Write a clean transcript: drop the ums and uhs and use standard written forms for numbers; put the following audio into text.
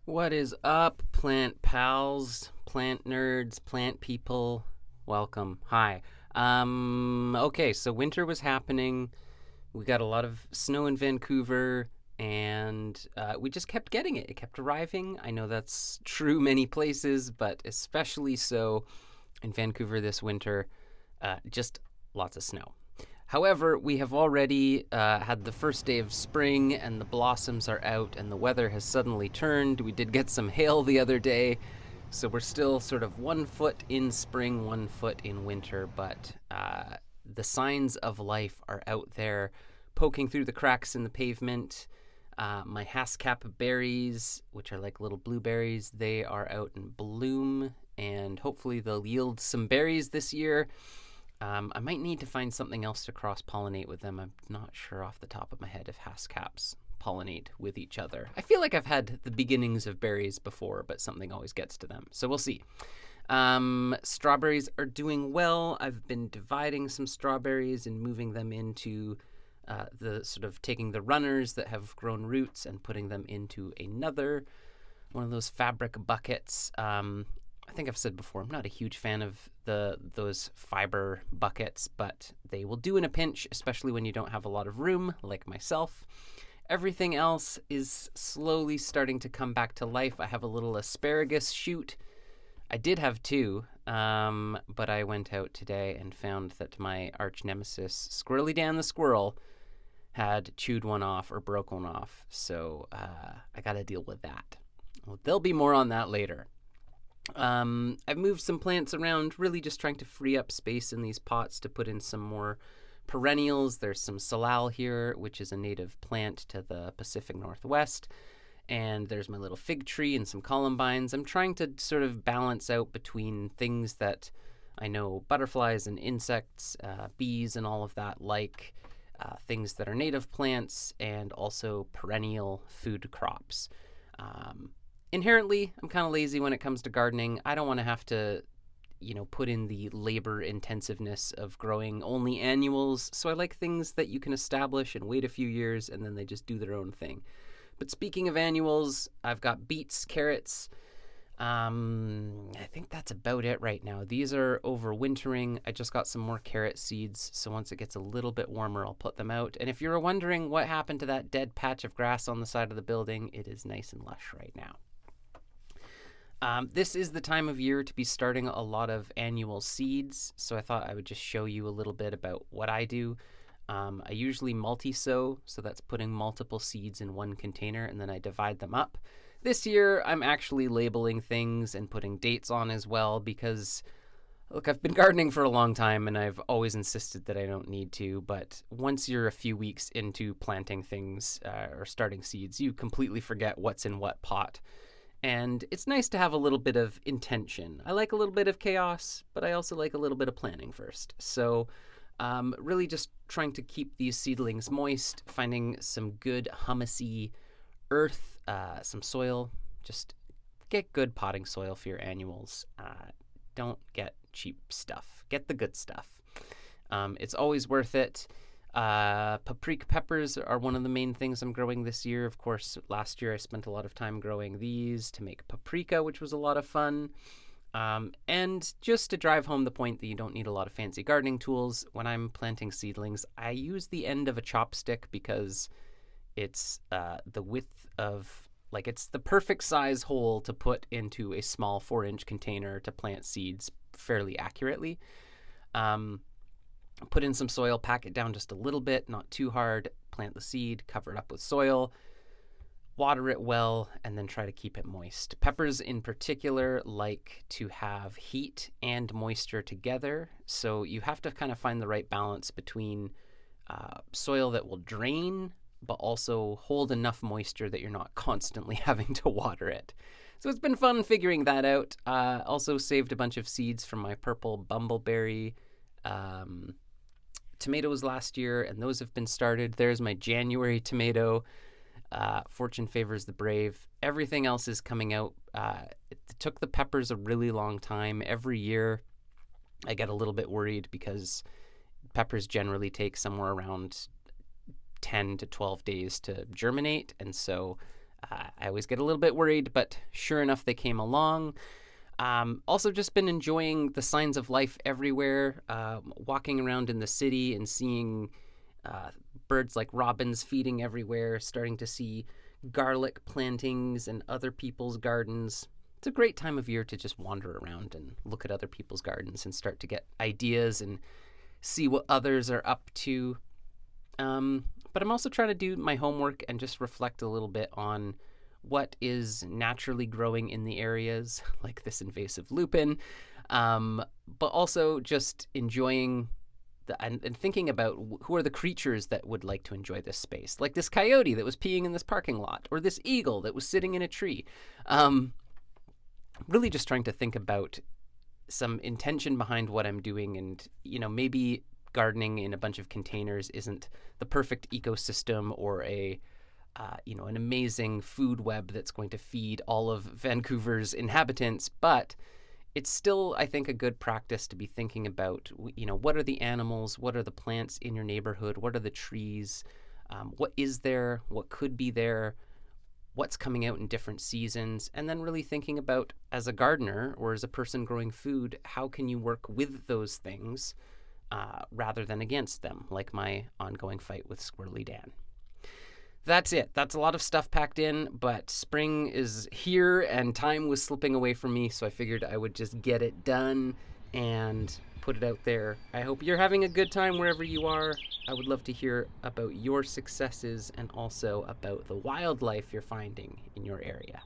What is up, plant pals, plant nerds, plant people? Welcome. Hi. Okay, so winter was happening. We got a lot of snow in Vancouver, and we just kept getting it. It kept arriving. I know that's true many places, but especially so in Vancouver this winter. Just lots of snow. However, we have already had the first day of spring, and the blossoms are out, and the weather has suddenly turned. We did get some hail the other day, so we're still sort of 1 foot in spring, 1 foot in winter, but the signs of life are out there, poking through the cracks in the pavement. My Haskap berries, which are like little blueberries, they are out in bloom, and hopefully they'll yield some berries this year. I might need to find something else to cross-pollinate with them. I'm not sure off the top of my head if Haskaps pollinate with each other. I feel like I've had the beginnings of berries before, but something always gets to them. So we'll see. Strawberries are doing well. I've been dividing some strawberries and moving them into the sort of taking the runners that have grown roots and putting them into another one of those fabric buckets. I think I've said before, I'm not a huge fan of those fiber buckets, but they will do in a pinch, especially when you don't have a lot of room, like myself. Everything else is slowly starting to come back to life. I have a little asparagus shoot. I did have two, but I went out today and found that my arch nemesis, Squirrely Dan the Squirrel, had chewed one off or broke one off, so I got to deal with that. Well, there'll be more on that later. I've moved some plants around, really just trying to free up space in these pots to put in some more perennials. There's some salal here, which is a native plant to the Pacific Northwest. And there's my little fig tree and some columbines. I'm trying to sort of balance out between things that I know butterflies and insects, bees and all of that like, things that are native plants, and also perennial food crops. Inherently, I'm kind of lazy when it comes to gardening. I don't want to have to, put in the labor intensiveness of growing only annuals. So I like things that you can establish and wait a few years and then they just do their own thing. But speaking of annuals, I've got beets, carrots. I think that's about it right now. These are overwintering. I just got some more carrot seeds. So once it gets a little bit warmer, I'll put them out. And if you're wondering what happened to that dead patch of grass on the side of the building, it is nice and lush right now. This is the time of year to be starting a lot of annual seeds, so I thought I would just show you a little bit about what I do. I usually multi-sow, so that's putting multiple seeds in one container, and then I divide them up. This year, I'm actually labeling things and putting dates on as well because, look, I've been gardening for a long time, and I've always insisted that I don't need to, but once you're a few weeks into planting things or starting seeds, you completely forget what's in what pot. And it's nice to have a little bit of intention. I like a little bit of chaos, but I also like a little bit of planning first. So really just trying to keep these seedlings moist, finding some good humusy earth, some soil. Just get good potting soil for your annuals. Don't get cheap stuff. Get the good stuff. It's always worth it. Paprika peppers are one of the main things I'm growing this year. Of course, last year I spent a lot of time growing these to make paprika, which was a lot of fun. And just to drive home the point that you don't need a lot of fancy gardening tools, when I'm planting seedlings, I use the end of a chopstick because it's the width of, it's the perfect size hole to put into a small 4-inch container to plant seeds fairly accurately. Put in some soil, pack it down just a little bit, not too hard, plant the seed, cover it up with soil, water it well, and then try to keep it moist. Peppers in particular like to have heat and moisture together, so you have to kind of find the right balance between soil that will drain, but also hold enough moisture that you're not constantly having to water it. So it's been fun figuring that out. Also saved a bunch of seeds from my purple bumbleberry tomatoes last year, and those have been started. There's my January tomato. Fortune favors the brave. Everything else is coming out. It took the peppers a really long time. Every year I get a little bit worried because peppers generally take somewhere around 10 to 12 days to germinate, and so I always get a little bit worried, but sure enough, they came along. Also, just been enjoying the signs of life everywhere, walking around in the city and seeing uh, birds like robins feeding everywhere, starting to see garlic plantings and other people's gardens. It's a great time of year to just wander around and look at other people's gardens and start to get ideas and see what others are up to. But I'm also trying to do my homework and just reflect a little bit on what is naturally growing in the areas, like this invasive lupin, but also just enjoying and thinking about who are the creatures that would like to enjoy this space, like this coyote that was peeing in this parking lot, or this eagle that was sitting in a tree. Really just trying to think about some intention behind what I'm doing, and maybe gardening in a bunch of containers isn't the perfect ecosystem or an amazing food web that's going to feed all of Vancouver's inhabitants, but it's still, I think, a good practice to be thinking about, what are the animals, what are the plants in your neighborhood, what are the trees, what is there, what could be there, what's coming out in different seasons, and then really thinking about, as a gardener or as a person growing food, how can you work with those things rather than against them, like my ongoing fight with Squirrely Dan. That's it. That's a lot of stuff packed in, but spring is here and time was slipping away from me, so I figured I would just get it done and put it out there. I hope you're having a good time wherever you are. I would love to hear about your successes and also about the wildlife you're finding in your area.